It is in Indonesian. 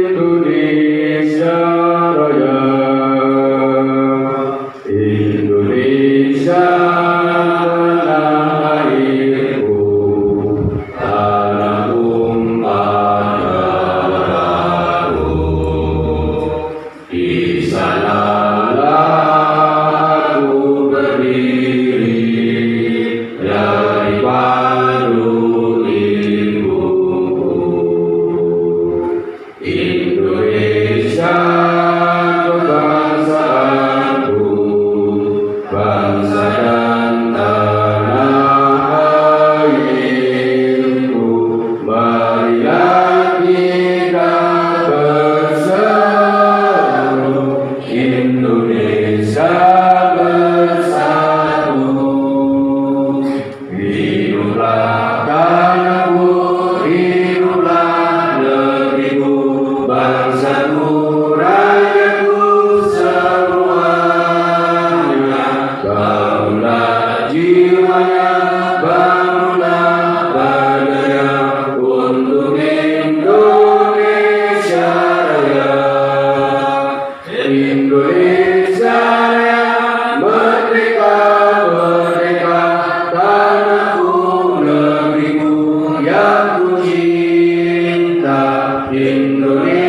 Indonesia Raya, Indonesia tanah airku, tanah tumpah darahku. Di sanalah aku berdiri dari padu ibuku. Indonesia kebangsaanku, bangsa dan tanah airku. Marilah kita bersatu, Indonesia bersatu. Hiduplah tanahku, hiduplah negeriku, bangsaku, rakyatku semuanya. Bangunlah jiwanya, bangunlah badannya untuk Indonesia Raya. Indonesia Raya, merdeka, merdeka, tanahku, negeriku yang ku cinta. Indonesia